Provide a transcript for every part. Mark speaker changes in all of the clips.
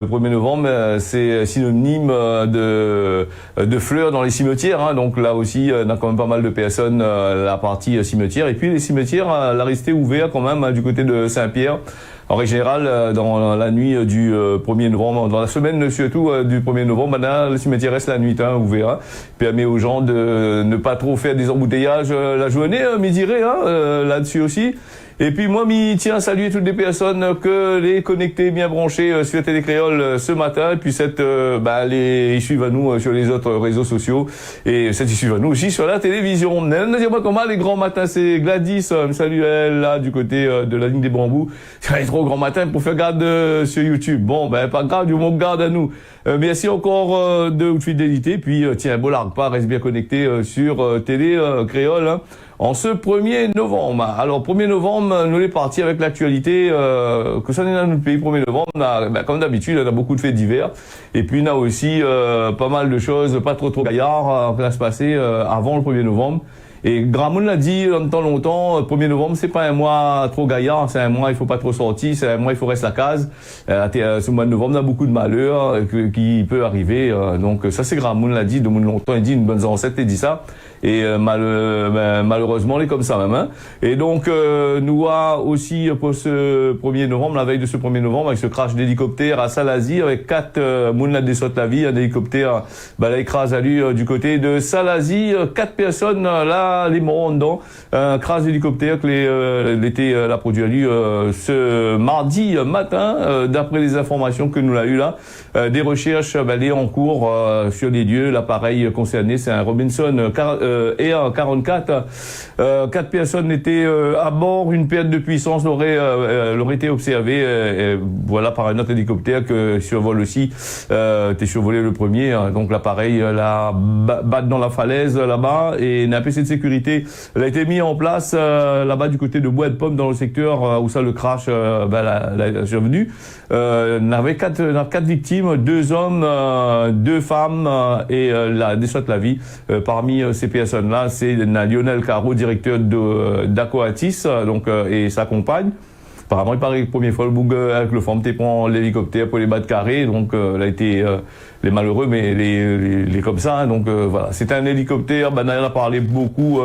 Speaker 1: Le 1er novembre, c'est synonyme de fleurs dans les cimetières. Hein. Donc là aussi, on a quand même pas mal de personnes, la partie cimetière. Et puis les cimetières, la restée ouvert quand même du côté de Saint-Pierre. En règle générale, dans la nuit du 1er novembre, dans la semaine surtout du 1er novembre, le cimetière reste la nuit ouvert. Permet aux gens de ne pas trop faire des embouteillages la journée, midi-ré, là-dessus aussi. Et puis moi, tiens à saluer toutes les personnes que les connectés bien branchés sur Télé Créole ce matin. Et puis ils suivent à nous sur les autres réseaux sociaux. Et ils suivent à nous aussi sur la télévision. Ne dis pas comment les grands matins, c'est Gladys. Salut elle, là, du côté de la ligne des bambous. C'est trop grand matin pour faire garde sur YouTube. Bon, pas grave, du monde garde à nous. Merci encore de votre fidélité. Puis, tiens, Bollard, reste bien connecté sur Télé Créole. Hein. En ce 1er novembre. Alors, 1er novembre, nous est parti avec l'actualité, que ça n'est dans notre pays. 1er novembre, comme d'habitude, on a beaucoup de faits divers. Et puis, on a aussi, pas mal de choses, pas trop gaillards, qui va se passer, avant le 1er novembre. Et Gramoun l'a dit longtemps, 1er novembre, c'est pas un mois trop gaillard, c'est un mois, il faut pas trop sortir, c'est un mois, il faut rester à case. Ce mois de novembre, on a beaucoup de malheurs qui peut arriver. Donc, ça, c'est Gramoun l'a dit, de longtemps, il dit, une bonne ancêtre, il dit ça. Et malheureusement, on est comme ça même. Hein. Et donc, nous avons aussi pour ce 1er novembre, la veille de ce 1er novembre, avec ce crash d'hélicoptère à Salazie, avec 4 moun la descente la vie, un hélicoptère là écrase à lui du côté de Salazie, 4 personnes là, les morts dedans. Un crash d'hélicoptère que l'été l'a produit à lui ce mardi matin, d'après les informations que nous l'a eu là. Des recherches les en cours sur les lieux. L'appareil concerné, c'est un Robinson EA-44. 4 personnes étaient à bord. Une perte de puissance aurait été observée voilà, par un autre hélicoptère que survole aussi. T'es survolé le premier. Donc l'appareil la bat dans la falaise là-bas. Et un PC de sécurité a été mis en place là-bas du côté de Bois de Pomme dans le secteur où ça le crash l'a survenu. On avait 4 victimes, 2 hommes, 2 femmes et la décède la vie. Parmi ces personnes-là, c'est Lionel Caro, directeur d'Acoatis, donc et sa compagne. Apparemment, il paraît que la première fois, le bug avec le forme, prend l'hélicoptère pour les battre carrés, donc il a été les malheureux, mais les comme ça. Hein, donc voilà, c'est un hélicoptère. On a parlé beaucoup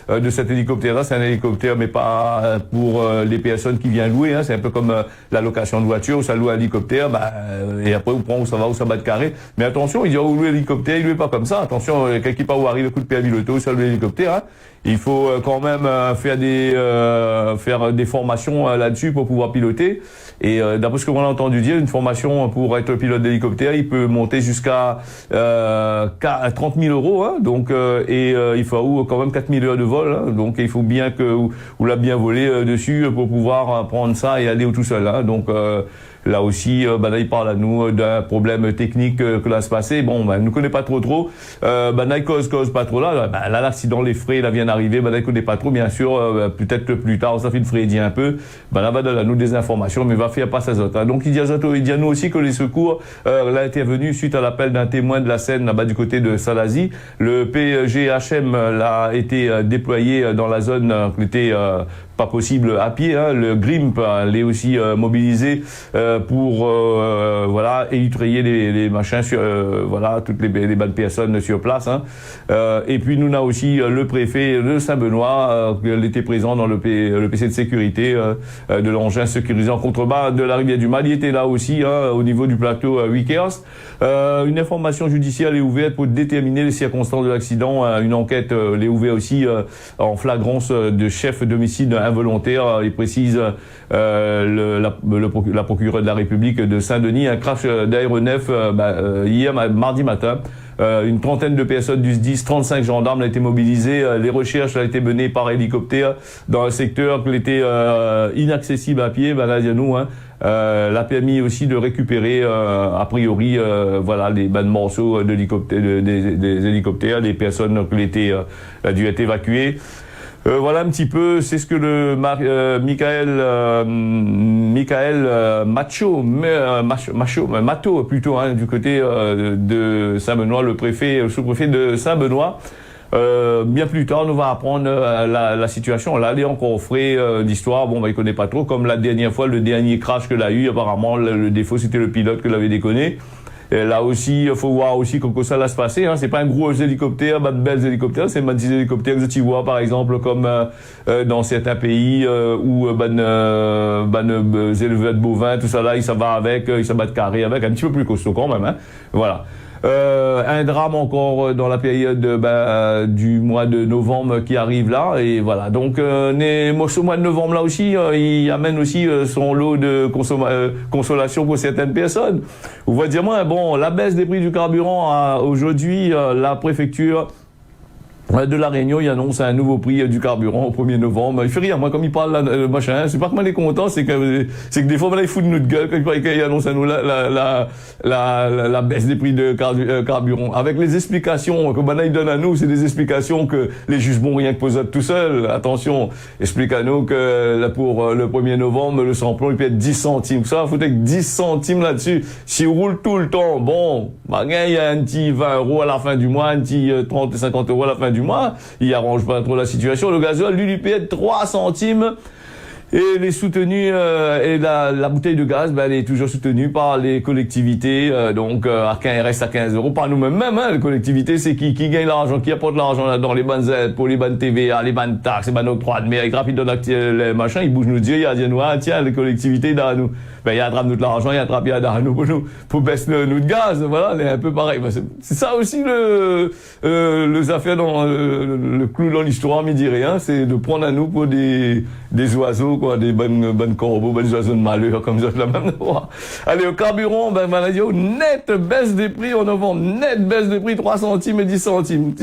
Speaker 1: de cet hélicoptère-là. C'est un hélicoptère, mais pas pour les personnes qui viennent louer. Hein, c'est un peu comme la location de voiture où ça loue un hélicoptère, et après on prend où ça va, où ça bat de carré. Mais attention, il dit où louer l'hélicoptère, il loue pas comme ça. Attention, quelqu'un part où arrive le coup de permis l'auto, ça loue l'hélicoptère. Hein. Il faut quand même faire des formations là-dessus pour pouvoir piloter. Et d'après ce que l'on a entendu dire, une formation pour être pilote d'hélicoptère, il peut monter jusqu'à 30 000 euros. Hein, donc il faut quand même 4 000 heures de vol. Hein, donc il faut bien que vous l'a bien volé dessus pour pouvoir prendre ça et aller tout seul. Hein, donc là aussi, là, il parle à nous d'un problème technique que là se passait. Bon, ne connaît pas trop. Là, il cause pas trop là. Là, l'accident, les frais, là, vient d'arriver. Là, il connaît pas trop, bien sûr. Peut-être plus tard, ça fait une frais un peu. Là, va donner à nous des informations, mais va faire pas sa zote. Hein. Donc, il dit à nous aussi que les secours, là, intervenu suite à l'appel d'un témoin de la Seine, là-bas, du côté de Salazie. Le PGHM, là, a été déployé dans la zone qui était, pas possible à pied. Hein. Le GRIMP l'est aussi mobilisé pour voilà élutrayer les machins sur voilà toutes les bonnes personnes sur place. Hein. Et puis nous on a aussi le préfet de Saint-Benoît qui était présent dans le PC de sécurité de l'engin sécurisé en contrebas de la rivière du Mal. Il était là aussi au niveau du plateau Wickers. Une information judiciaire est ouverte pour déterminer les circonstances de l'accident. Une enquête est ouverte aussi en flagrance de chef d'homicide involontaire. Il précise la procureure de la République de Saint-Denis, un crash d'aéronef hier mardi matin. Une trentaine de personnes du SDIS, 35 gendarmes ont été mobilisés. Les recherches ont été menées par hélicoptère dans un secteur qui était inaccessible à pied. Là, nous, l'a permis aussi de récupérer a priori voilà les morceaux d'hélicoptère, des hélicoptères, les personnes qui ont dû être évacuées. Voilà un petit peu, c'est ce que le Michael Mato plutôt du côté de Saint-Benoît, le sous-préfet de Saint-Benoît Bien plus tard, nous va apprendre la situation. Là, il est encore frais d'histoire. Bon, il connaît pas trop. Comme la dernière fois, le dernier crash que l'a eu, apparemment, le défaut, c'était le pilote que l'avait déconné. Et là aussi, il faut voir aussi comment ça va se passer. Hein. C'est pas un gros hélicoptère, de belles hélicoptères. C'est des hélicoptères que tu vois, par exemple, comme dans certains pays où éleveurs de bovins, tout ça là, ils s'en va avec, ils s'en battent carré avec, un petit peu plus costaud quand même. Hein. Voilà. Un drame encore dans la période du mois de novembre qui arrive là, et voilà. Donc ce mois de novembre là aussi, il amène aussi son lot de consolation pour certaines personnes. Vous voyez dire moi, bon, la baisse des prix du carburant aujourd'hui, la préfecture de la Réunion, il annonce un nouveau prix du carburant au 1er novembre. Il fait rien, moi, comme il parle, machin. C'est pas que moi, il est content, c'est que des fois, il fout de notre gueule quand il annonce à nous la baisse des prix de carburant. Avec les explications que il donne à nous, c'est des explications que les juges vont rien que poser tout seul. Attention, explique à nous que pour le 1er novembre, le samplon, il peut être 10 centimes. Ça, faut être 10 centimes là-dessus. Si on roule tout le temps, bon, il y a un petit 20 € à la fin du mois, un petit 30 et 50 € à la fin du mois, il arrange pas trop la situation. Le gasoil, lui paie 3 centimes. Et les soutenus et la bouteille de gaz, elle est toujours soutenue par les collectivités. Donc, elle reste à 15 €. Pas nous-mêmes, hein, les collectivités, c'est qui gagne l'argent, qui apporte l'argent là-dedans, les bonnes aides, pour les bonnes TVA, les bonnes taxes, les bonnes octrois de mer, les rapide les machins, ils bougent nous dire, il dit, tiens, les collectivités, dans nous. Il attrape notre l'argent, il attrape dans nous pour baisser notre gaz. Voilà, c'est un peu pareil. C'est ça aussi les affaires dans le clou dans l'histoire, mais dit rien, c'est de prendre à nous pour des oiseaux, quoi, des bonnes corbeaux, bonnes oiseaux de malheur, comme ça, la même fois. Allez, au carburant, net baisse des prix en novembre, net baisse des prix 3 centimes et 10 centimes.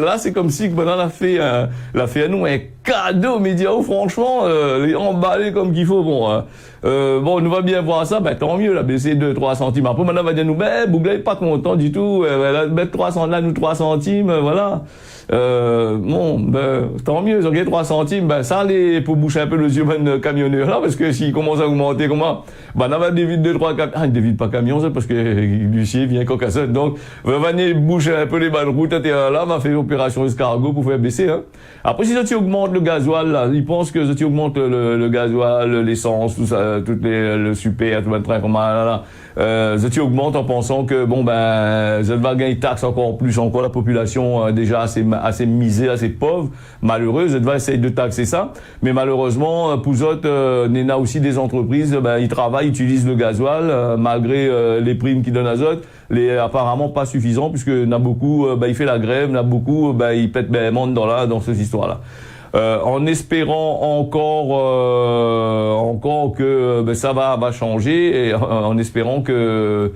Speaker 1: Là, c'est comme si, l'a fait à nous un cadeau, média, franchement, les emballés comme qu'il faut, bon, on nous va bien voir ça, tant mieux, la baisser 2-3 centimes. Après, maintenant, on va dire nous, Bougla est pas content du tout, mettre 3 centimes, là, nous 3 centimes, voilà. Tant mieux, ok, 3 centimes, ça, pour boucher un peu les yeux de camionneurs, là, parce que s'il commence à augmenter, comment? On va dévide 2-3 camions. Ah, il dévide pas camion, ça, parce que l'huissier vient cocassette. Donc, on va venir boucher un peu les bonnes routes, là, on va faire opération escargot pour faire baisser, hein. Après, si tu augmentes le gasoil, là, ils pensent que tu augmentes le gasoil, l'essence, tout ça, le super, tout le train, comment, là, tu augmentes en pensant que, ça va gagner taxe encore la population, déjà assez misée, assez pauvre, malheureuse, elle va essayer de taxer ça. Mais malheureusement, pour autres, il y a aussi des entreprises, ils travaillent, utilisent le gasoil, malgré les primes qu'ils donnent à Zot, apparemment pas suffisant, puisque il y en a beaucoup, il fait la grève, il y en a beaucoup, il pète monde dans cette histoire-là. En espérant encore que ça va changer, et en espérant que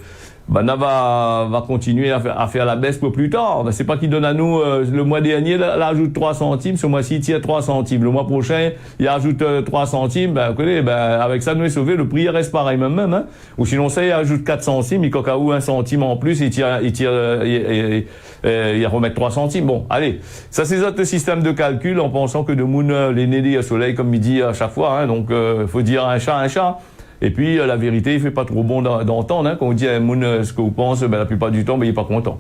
Speaker 1: va continuer à faire la baisse pour plus tard. C'est pas qu'il donne à nous le mois dernier, là, ajoute 3 centimes, ce mois-ci il tire 3 centimes. Le mois prochain, il ajoute 3 centimes, avec ça nous est sauvé, le prix reste pareil même, hein. Ou sinon ça il ajoute 4 centimes, il coca ou 1 centime en plus, il remet 3 centimes. Bon, allez. Ça c'est notre système de calcul en pensant que de moon les nédés à soleil comme il dit à chaque fois, hein. Donc faut dire un chat. Et puis la vérité, il fait pas trop bon d'entendre, hein. Quand on dit à Moon ce que vous pensez, la plupart du temps, il est pas content.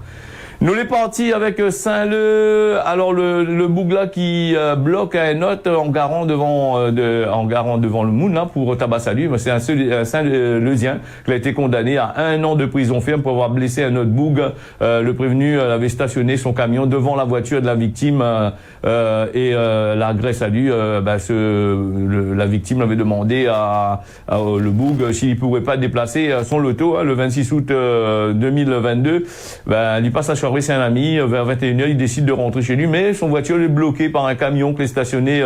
Speaker 1: Nous les partis avec Saint-Leu, alors le Bougla qui bloque un note en garant devant le Moon là pour tabac salut, c'est un Saint-Leusien qui a été condamné à 1 an de prison ferme pour avoir blessé un autre Boug. Le prévenu avait stationné son camion devant la voiture de la victime et l'agresse à lui, la victime avait demandé à le Boug s'il pouvait pas déplacer son loto, hein, le 26 août 2022. Il passe à c'est un ami, vers 21h, il décide de rentrer chez lui, mais son voiture est bloquée par un camion qui est stationné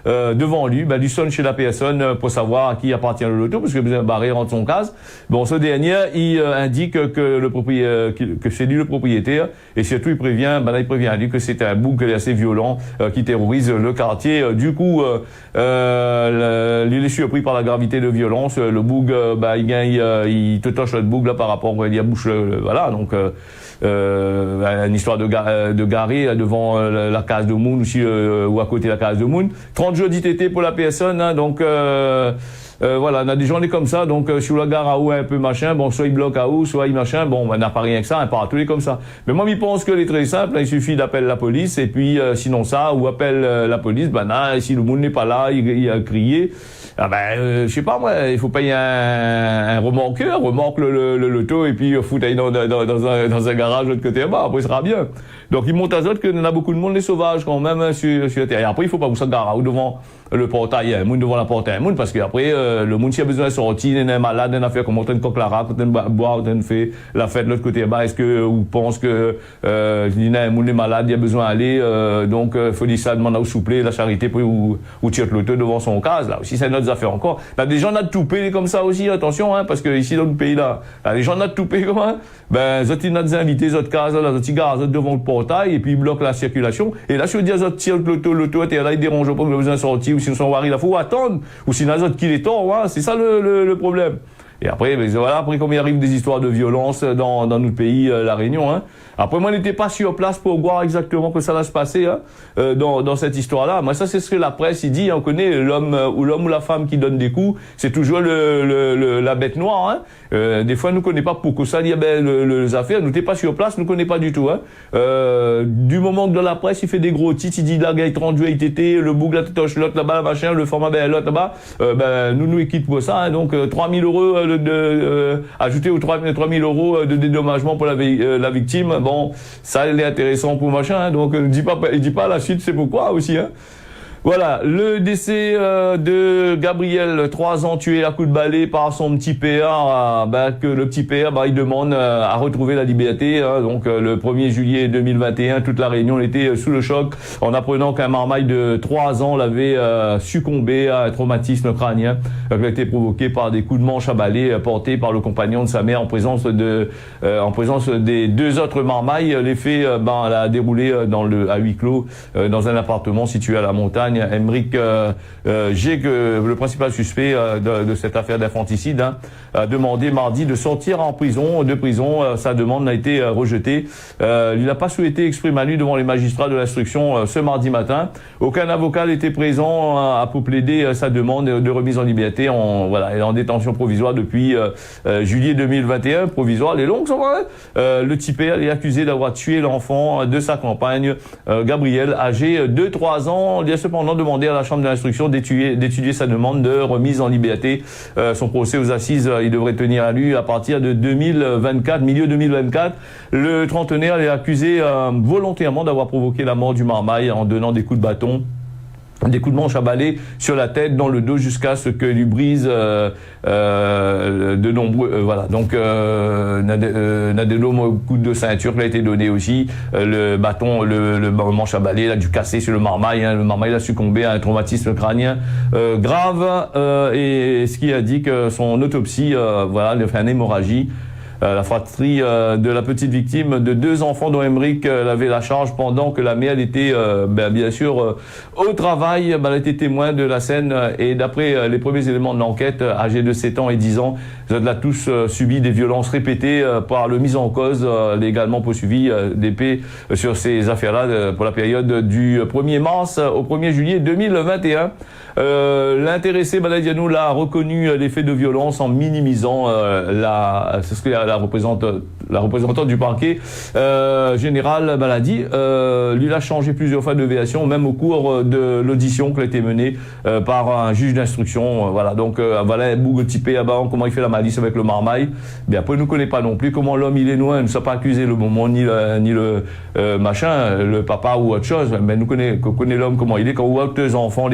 Speaker 1: devant lui. Il sonne chez la personne pour savoir à qui appartient le loto, parce que besoin de barrer rentre son case. Bon, ce dernier, il indique que c'est lui le propriétaire, et surtout il prévient lui que c'est un bouc assez violent qui terrorise le quartier. Du coup, il est surpris par la gravité de violence. Le bouc, il te touche le bouc là par rapport à il y a bouche, voilà, donc. Une histoire de garer devant la case de Moon aussi, ou à côté de la case de Moon. 30 jours d'ITT pour la personne, hein, donc voilà, on a des journées comme ça, donc sur la gare à eau un peu machin, bon, soit il bloque à eau, soit il machin, bon, on n'a pas rien que ça, un partout comme ça. Mais moi, je pense que c'est très simple, il suffit d'appeler la police, et puis sinon ça, ou appelle la police, ben là, si le monde n'est pas là, il a crié, ah ben, je sais pas moi, il faut payer un remorqueur, remorque le loto, et puis foutre dans un garage de l'autre côté, bah, après, il sera bien. Donc, il monte à zot qu'il y en a beaucoup de monde, les sauvages, quand même, sur la terre. Et après, il faut pas vous s'engager devant le portail, il y a un monde devant la porte, un monde, parce qu'après, le monde, s'il a besoin de sortir, il est malade, il a fait comme on train de coq la rate, on train de boire, on train de faire la fête de l'autre côté, bah, est-ce que, vous pensez que, il y a un monde malade, il a besoin d'aller, donc, faut dire ça, demander au souplé, la charité, puis, ou tirer l'auto devant son case, là. Aussi, c'est notre affaire encore. Là, des gens ont tout payé comme ça aussi, attention, hein, parce que ici, dans le pays, là, les gens ont tout payé comment, ben, ils ont des invités, ils ont cases, là, ils ont devant le portail, et puis ils bloquent la circulation. Et là, si on dit, ils ont tiré l'auto, et là, ils dérangent pas, ils ont besoin de sortir, ou si ils sont warris, il faut attendre, ou si ils ont qui les tort, hein, c'est ça le problème. Et après, ben, voilà, après, comme il arrive des histoires de violence dans notre pays, la Réunion, hein. Après, moi, je n'étais pas sur place pour voir exactement que ça va se passer, hein, dans cette histoire-là. Moi, ça, c'est ce que la presse, il dit, on connaît l'homme ou la femme qui donne des coups, c'est toujours la bête noire, hein. Des fois, nous connaît pas pourquoi ça, dit, ben, les affaires, nous n'étions pas sur place, nous connaît pas du tout, hein. Du moment que dans la presse, il fait des gros titres, il dit, la gars, 38 ITT, le boug, la toche, l'autre là-bas, machin, le format, ben, l'autre là-bas, ben, nous équipe pour ça, hein. Donc, 3 000 euros ajouter aux 3 000 euros de dédommagement pour la victime. Bon, ça, il est intéressant pour machin, hein, donc il dit pas la suite, c'est pourquoi aussi, hein. Voilà, le décès de Gabriel, 3 ans, tué à coups de balai par son petit père, que le petit père, il demande à retrouver la liberté. Hein, donc le 1er juillet 2021, toute la Réunion était sous le choc en apprenant qu'un marmaille de 3 ans l'avait succombé à un traumatisme crânien qui a été provoqué par des coups de manche à balai portés par le compagnon de sa mère en présence des 2 autres marmailles. Les faits, a déroulé à huis clos dans un appartement situé à la montagne. Emeric G, le principal suspect de cette affaire d'infanticide, hein, a demandé mardi de sortir de prison. Sa demande n'a été rejetée. Il n'a pas souhaité exprimer à lui devant les magistrats de l'instruction ce mardi matin. Aucun avocat n'était présent pour plaider sa demande de remise en liberté. Elle est en détention provisoire depuis juillet 2021. Provisoire, les longues sont vraies. Le petit père est accusé d'avoir tué l'enfant de sa compagne, Gabriel, âgé de 3 ans. Il a cependant demandé à la chambre de l'instruction d'étudier sa demande de remise en liberté. Son procès aux assises, il devrait tenir à lui à partir de 2024, milieu 2024. Le trentenaire est accusé volontairement d'avoir provoqué la mort du marmaille en donnant des coups de bâton, des coups de manche à balai sur la tête, dans le dos, jusqu'à ce que lui brise de nombreux voilà. Donc Nadello, coup de ceinture qui a été donné aussi, le bâton, le manche à balai, il a dû casser sur le marmaille, hein. Le marmaille a succombé à un traumatisme crânien grave, et ce qui a dit que son autopsie, il a fait une hémorragie. La fratrie de la petite victime de 2 enfants dont Emeric avait la charge pendant que la mère était bien sûr au travail. Elle était témoin de la scène, et d'après les premiers éléments de l'enquête, âgés de 7 ans et 10 ans, ils ont tous subi des violences répétées par le mis en cause, légalement poursuivi d'épée sur ces affaires-là pour la période du 1er mars au 1er juillet 2021. L'intéressé Baladiano l'a reconnu les faits de violence en minimisant c'est ce que la représentante du parquet général Baladi lui a changé plusieurs fois de version, même au cours de l'audition qui a été menée par un juge d'instruction. Voilà, donc voilà, Boug typé comment il fait la malice avec le marmaille. Bien après, nous connaît pas non plus comment l'homme il est loin, ne soit pas accusé le moment ni le machin, le papa ou autre chose. Mais nous connaît l'homme comment il est quand on voit deux enfants,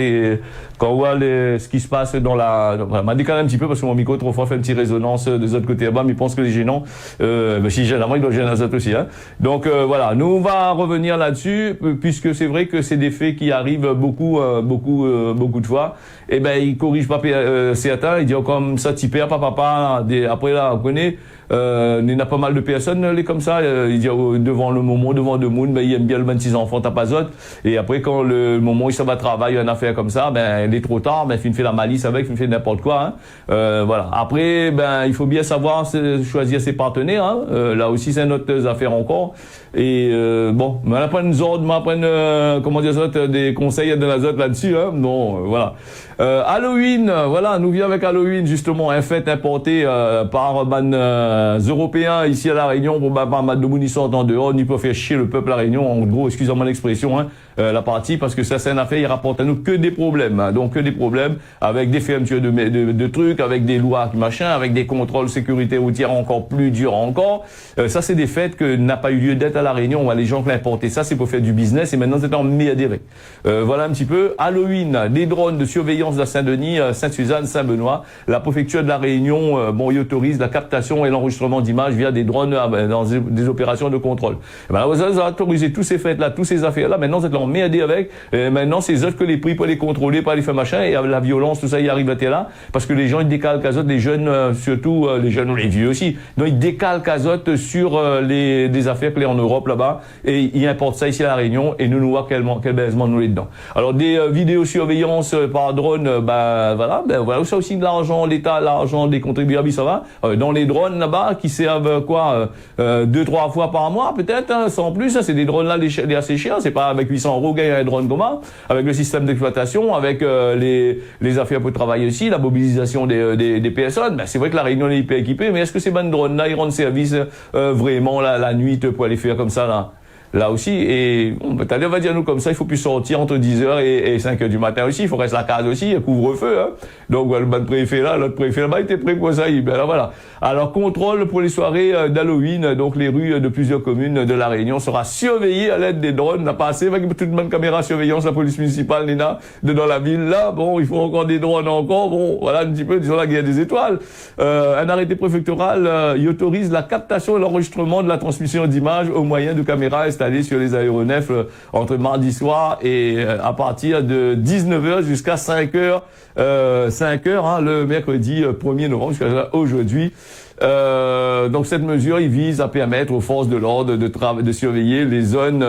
Speaker 1: quand on voit ce qui se passe dans m'a décalé un petit peu parce que mon micro trop fort fait une petite résonance des autres côtés là-bas, mais il pense que les gênants, si généralement il doit gêner les autres aussi, hein. Donc voilà, nous on va revenir là-dessus puisque c'est vrai que c'est des faits qui arrivent beaucoup de fois. Et ben il corrige pas certains, il dit comme ça petit père, papa, là, après là, vous connaissez, il y a pas mal de personnes les comme ça, il dit devant le moment, devant le monde, ben, il aime bien le 26 enfants tapazote, et après quand le moment où il s'en va travailler une affaire comme ça, ben il est trop tard, ben il fait la malice avec, il fait n'importe quoi, hein. Voilà. Après, ben il faut bien savoir choisir ses partenaires, hein. Là aussi c'est une autre affaire encore. Et bon, on apprend une zone, on apprend comment dire ça, des conseils de la zone là-dessus, hein. Non, voilà. Halloween, voilà, nous vient avec Halloween justement un fête importé par Européens ici à La Réunion pour par de Mounissant en dehors, ils peuvent faire chier le peuple à La Réunion, en gros, excusez-moi l'expression, hein, la partie, parce que ça c'est une affaire, il rapporte à nous que des problèmes, hein, donc que des problèmes avec des fermetures de trucs, avec des lois machin, avec des contrôles sécurité routière encore plus durs encore. Ça c'est des fêtes que n'a pas eu lieu d'être à La Réunion, les gens qui l'ont importé, ça c'est pour faire du business et maintenant c'est en adhéré. Voilà un petit peu. Halloween, des drones de surveillance de Saint-Denis, Sainte-Suzanne, Saint-Benoît. La préfecture de La Réunion, bon, il autorise la captation et l'enregistrement d'images via des drones dans des opérations de contrôle. Et ben, vous avez autorisé tous ces fêtes-là, toutes ces affaires-là. Maintenant, vous êtes emmerdés avec. Et maintenant, c'est eux que les prix pour les contrôler, pas les faire machin, et la violence, tout ça, il arrive à là. Parce que les gens, ils décalent casotte, les jeunes, surtout, les jeunes, les vieux aussi. Donc, ils décalent casotte sur des affaires que les en Europe, là-bas, et ils importent ça ici à La Réunion, et nous voit quel baisement nous les dedans. Alors, des vidéosurveillance par drone, voilà, ça aussi de l'argent, l'État, l'argent des contribuables, ça va. Dans les drones là-bas, qui servent quoi, 2-3 fois par mois, peut-être, hein, sans plus, hein, c'est des drones là, les assez chers, c'est pas avec 800 € gagner un drone commun, avec le système d'exploitation, avec les affaires pour travailler aussi, la mobilisation des personnes. Ben, c'est vrai que La Réunion est hyper équipée, mais est-ce que ces bonnes drones là, ils rendent service vraiment la nuit pour aller faire comme ça là? Là aussi, et bon, on va dire nous comme ça, il faut plus sortir entre 10h et 5h du matin aussi, il faut rester à la case aussi, couvre-feu, hein. Donc, le bon préfet là, l'autre préfet là-bas, il était prêt pour ça, ben là, voilà. Alors, contrôle pour les soirées d'Halloween, donc les rues de plusieurs communes de La Réunion sera surveillée à l'aide des drones, n'a pas assez, avec toute une bonne caméra surveillance, la police municipale, Nina, dans la ville, là, bon, il faut encore des drones encore, bon, voilà, un petit peu, disons la guerre des étoiles. Un arrêté préfectoral, il autorise la captation et l'enregistrement de la transmission d'images au moyen de caméras installées sur les aéronefs entre mardi soir et à partir de 19h jusqu'à 5h, hein, le mercredi 1er novembre jusqu'à aujourd'hui. Donc cette mesure, il vise à permettre aux forces de l'ordre de surveiller les zones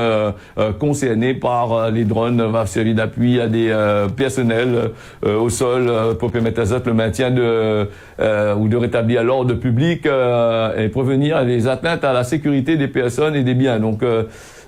Speaker 1: concernées par les drones, va servir d'appui à des personnels au sol pour permettre à le maintien ou de rétablir l'ordre public et prévenir les atteintes à la sécurité des personnes et des biens. Donc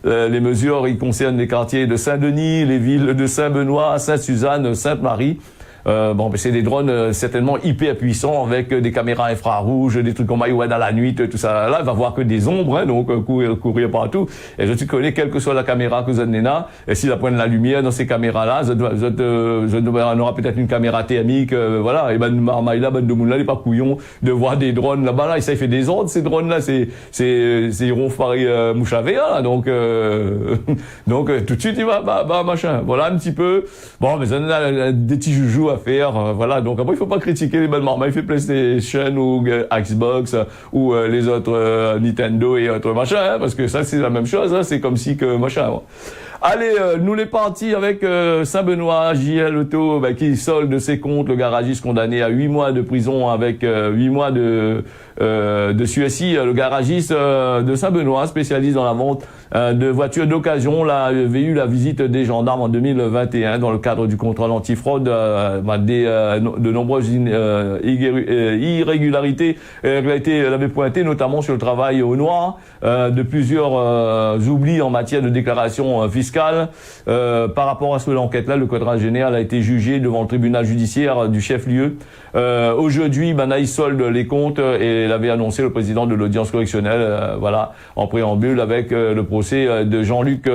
Speaker 1: les mesures, ils concernent les quartiers de Saint-Denis, les villes de Saint-Benoît, Sainte-Suzanne, Sainte-Marie. Bon, c'est des drones certainement hyper puissants avec des caméras infrarouges, des trucs comme ouais, dans la nuit, tout ça. Là, il va voir que des ombres, hein, donc courir partout. Et je te connais, quelle que soit la caméra que vous avez là, et s'il apprend de la lumière dans ces caméras-là, on aura peut-être une caméra thermique, voilà. Et ben marmaille là, ben de monde là, il est pas couillon de voir des drones là-bas là. Et ça, il fait des ordres ces drones-là. C'est ronfle pareil mouche à verre, là. Donc tout de suite il va machin. Voilà un petit peu. Bon, mais ça a des petits joujoux à faire, voilà. Donc après il faut pas critiquer les bonnes marmailles, il fait PlayStation ou Xbox ou les autres Nintendo et autres machins, hein, parce que ça c'est la même chose, hein, c'est comme si que machin. Bon. Allez, nous les partis avec Saint-Benoît, JL Auto, qui solde ses comptes, le garagiste condamné à 8 mois de prison avec 8 mois de sursis. Le garagiste de Saint-Benoît, spécialiste dans la vente de voitures d'occasion, avait eu la visite des gendarmes en 2021 dans le cadre du contrôle antifraude, de nombreuses irrégularités elle avait pointé, notamment sur le travail au noir, de plusieurs oublis en matière de déclaration fiscale. Par rapport à ce l'enquête-là, le quadrant général a été jugé devant le tribunal judiciaire du chef-lieu. Aujourd'hui, il solde les comptes et l'avait annoncé le président de l'audience correctionnelle, voilà, en préambule avec le procès de Jean-Luc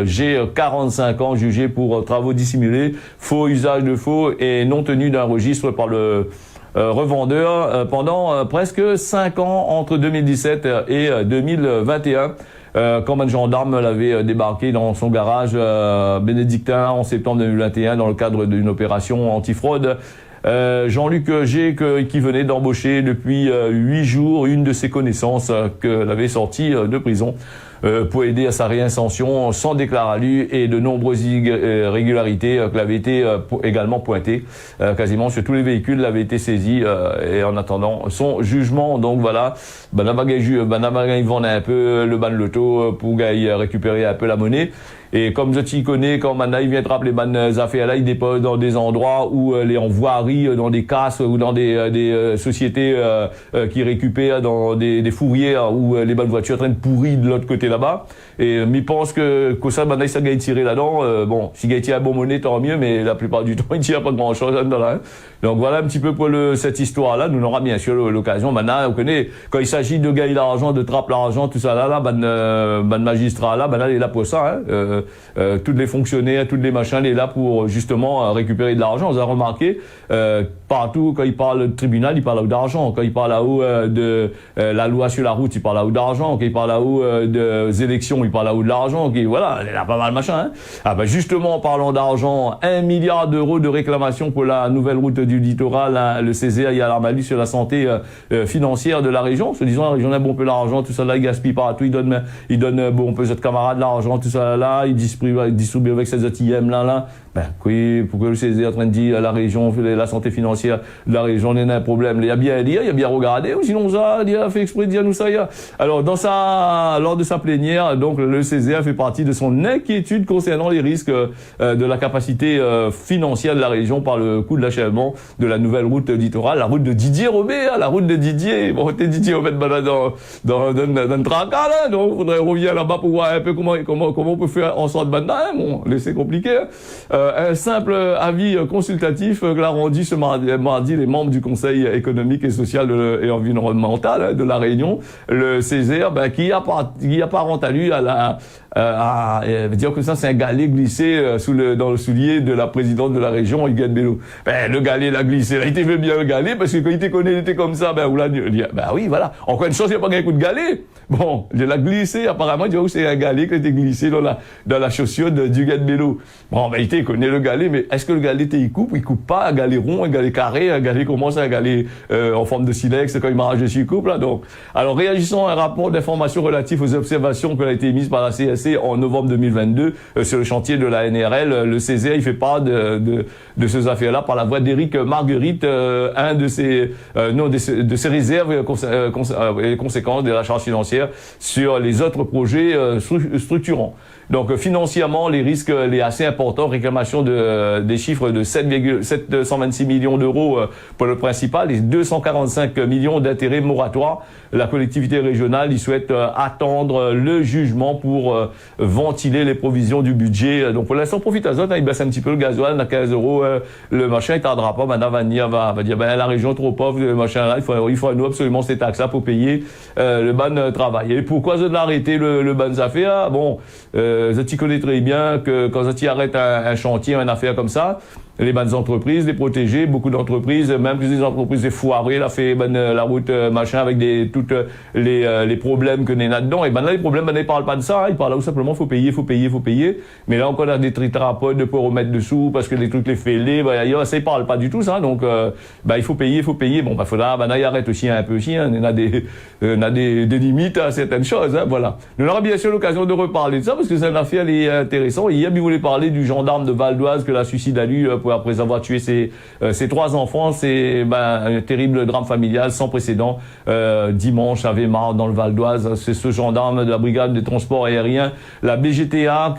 Speaker 1: G, 45 ans, jugé pour travaux dissimulés, faux usage de faux et non tenue d'un registre par le revendeur pendant presque 5 ans entre 2017 et 2021. Quand un gendarme l'avait débarqué dans son garage bénédictin en septembre 2021 dans le cadre d'une opération antifraude. Jean-Luc G, qui venait d'embaucher depuis 8 jours une de ses connaissances que l'avait sorti de prison. pour aider à sa réinsertion sans déclaration et de nombreuses irrégularités qui avaient été également pointées quasiment sur tous les véhicules l'avaient été saisis et en attendant son jugement. Donc voilà, ils vendent un peu le ban de l'auto pour récupérer un peu la monnaie. Et comme je t'y connais, quand maintenant il vient te rappeler les affaires là, il dépose dans des endroits où les en voirie, dans des casses ou dans des sociétés qui récupèrent dans des fourrières où les bonnes voitures traînent pourries de l'autre côté là-bas. Et m'y pense que ça maintenant ça gagne tirer là-dedans. Bon, si gagne à bon monnaie tant mieux, mais la plupart du temps il tire pas grand chose là-dedans. Hein. Donc voilà un petit peu pour cette histoire-là. Nous aura bien sûr l'occasion. Maintenant, on connaît quand il s'agit de gagner l'argent, de trapper l'argent, tout ça là, magistrat là, il est là pour ça. Hein. Tous les fonctionnaires, tous les machins, il est là pour justement récupérer de l'argent. Vous avez remarqué, partout quand il parle de tribunal, il parle d'argent. Quand il parle là-haut de la loi sur la route, il parle là-haut d'argent. Quand il parle là-haut des élections, il parle là-haut de l'argent. Voilà, il y a pas mal de machin. Hein. Ah ben justement, en parlant d'argent, 1 milliard d'euros de réclamation pour la nouvelle route du littoral, hein, le Césaire, il y a l'alarme sur la santé financière de la région. Se disant, la région a bon peu d'argent, tout ça là, il gaspille partout, il donne bon peu de camarades l'argent, tout ça là, il distribue avec ses ATM là. Ben, oui, pourquoi le Césaire est en train de dire la région, la santé financière de la région, il y a un problème. Il y a bien à dire, il y a bien à regarder, ou sinon ça, il a fait exprès de dire nous ça. Alors, lors de sa plénière, donc, le Césaire fait partie de son inquiétude concernant les risques de la capacité financière de la région par le coût de l'achèvement de la nouvelle route littorale, la route de Didier Robert, la route de Didier. Bon, t'es Didier, on va te balader dans le tracas, là, donc, faudrait revenir là-bas pour voir un peu comment on peut faire en sorte de balader. Bon, c'est compliqué, hein. Un simple avis consultatif que l'a rendu ce mardi les membres du Conseil économique et social et environnemental hein, de la Réunion, le Césaire, qui apparente à lui dire que ça c'est un galet glissé dans le soulier de la présidente de la région, Huguette Bello. Le galet l'a glissé, là, il t'aimait bien le galet parce que quand il te connaît, il était comme ça, oui, voilà. Encore une chose, il n'y a pas un coup de galet. Bon, il l'a glissé, apparemment, tu vois, c'est un galet qui a été glissé dans la chaussure d'Huguette Bello. Bon, il te connaît le galet, mais est-ce que le galet, il coupe pas un galet rond, un galet carré, un galet comment ça, un galet en forme de silex quand il m'arrache dessus, il coupe, là, donc. Alors, réagissant à un rapport d'information relatif aux observations qui ont été émises par la CSC en novembre 2022 sur le chantier de la NRL, le Césaire, il fait part de ces affaires-là par la voix d'Éric Marguerite, un de ses réserves et conséquences de la charge financière sur les autres projets structurants. Donc financièrement, les risques les assez importants, réclamation des chiffres de 726 millions d'euros pour le principal et 245 millions d'intérêts moratoires. La collectivité régionale, il souhaite attendre le jugement pour ventiler les provisions du budget. Donc pour l'instant, profite à Zot, il baisse un petit peu le gasoil à 15 euros. Le machin, il tardera pas. Maintenant, va dire, la région est trop pauvre, le machin là, il faut à nous absolument ces taxes-là pour payer le ban travail. Et pourquoi Zot l'arrêter le ban affaires? Bon, tu connais très bien que quand tu arrêtes un chantier, une affaire comme ça, les bonnes entreprises, les protéger, beaucoup d'entreprises, même des entreprises des foirées, là, fait la route, machin, avec toutes les problèmes que n'est là-dedans. Et là, les problèmes, ils parlent pas de ça, hein, ils parlent là où simplement, faut payer. Mais là, encore, on a des trithérapeutes de pour remettre dessous, parce que les trucs, les fêlés, ça, ils parlent pas du tout, ça. Donc, il faut payer. Bon, faudra, il arrête aussi un peu aussi, hein. On a des limites à certaines choses, hein, voilà. Nous aurons bien sûr l'occasion de reparler de ça, parce que c'est une affaire, elle est intéressante. Hier, il voulait parler du gendarme de Val d'Oise que la suicide a lu, après avoir tué ses 3 enfants. C'est un terrible drame familial sans précédent. Dimanche à Weimar, dans le Val d'Oise, c'est ce gendarme de la brigade des transports aériens, la BGTA,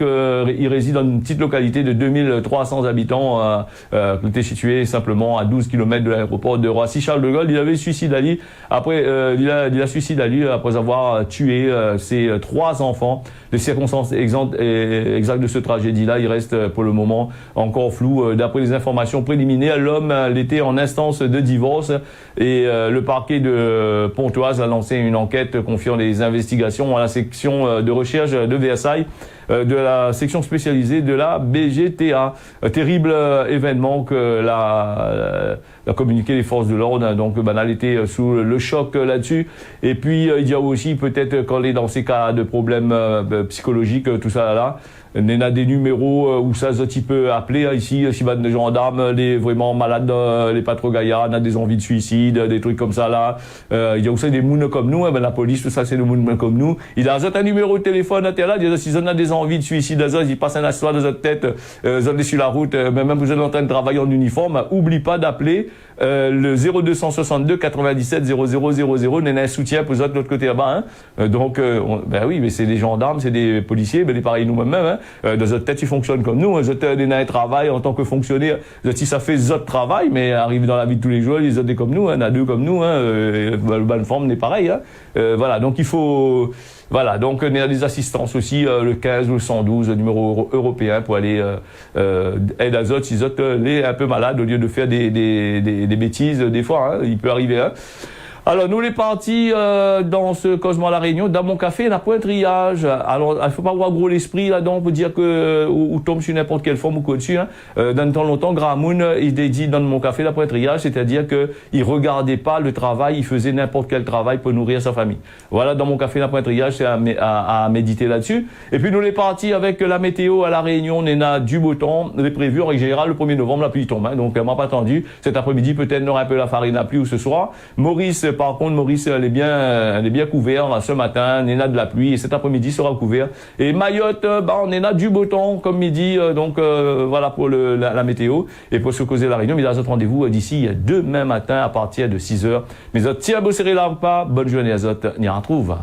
Speaker 1: il réside dans une petite localité de 2300 habitants, qui était située simplement à 12 km de l'aéroport de Roissy-Charles de Gaulle. Il avait suicide à lui après avoir tué ses 3 enfants. Les circonstances exactes de ce tragédie-là, il reste pour le moment encore flou. D'après les informations préliminaires, l'homme était en instance de divorce et le parquet de Pontoise a lancé une enquête confiant les investigations à la section de recherche de Versailles, de la section spécialisée de la BGTA. Terrible événement que communiquer les forces de l'ordre, hein, donc on a été sous le choc là-dessus. Et puis il y a aussi peut-être quand on est dans ces cas de problèmes psychologiques, tout ça là, on a des numéros où ça tu peux appeler ici, si va des gendarmes, les vraiment malades, les pas trop gaillards, on a des envies de suicide, des trucs comme ça là. Il y a aussi des mounes comme nous, la police, tout ça c'est des mounes comme nous. Il a un numéro de téléphone à là, si on a des envies de suicide, ils passent un assoir dans notre tête, ils sont sur la route, même vous êtes en train de travailler en uniforme, oublie pas d'appeler le 0262 97 0000, on a un soutien pour de l'autre côté là-bas. Hein. Donc, ben oui, mais c'est des gendarmes, c'est des policiers, ben les pareils nous-mêmes. Hein. Dans notre tête, ils fonctionnent comme nous. Ils ont un travail en tant que fonctionnaire. Si ça fait autres travail, mais arrive dans la vie de tous les jours, ils ont des comme nous, hein, a deux comme nous. Hein. Le bonne forme n'est pareil. Hein. Voilà, donc il faut. Voilà, donc on a des assistances aussi, le 15 ou le 112, le numéro européen pour aller aider à autres, si autres les un peu malades au lieu de faire des bêtises des fois. Hein, il peut arriver. Hein. Alors, nous, les partis dans ce Cosmo à La Réunion, dans mon café, on n'a pas un triage. Alors, il ne faut pas avoir gros l'esprit là-dedans pour dire que ou tombe sur n'importe quelle forme ou quoi dessus. Hein. Dans le temps longtemps, Gramoun, il dit dans mon café, il n'a pas un triage, c'est-à-dire qu'il regardait pas le travail, il faisait n'importe quel travail pour nourrir sa famille. Voilà, dans mon café, il n'a pas un triage, c'est à méditer là-dessus. Et puis, nous, les partis avec la météo à La Réunion, on a du beau temps, les prévus en règle générale, le 1er novembre, la pluie tombe. Hein. Donc, on m'a pas attendu. Cet après-midi, peut-être, on aura un peu la farine à pluie ou ce soir. Maurice, par contre, Maurice, elle est bien couverte ce matin. On a de la pluie et cet après-midi sera couvert. Et Mayotte, on a du beau temps comme midi. Donc voilà pour la météo et pour se causer la Réunion. Mais là, notre rendez-vous d'ici demain matin à partir de 6h. Mais tiens, beau serré là pas. Bonne journée à Zot. On y retrouve.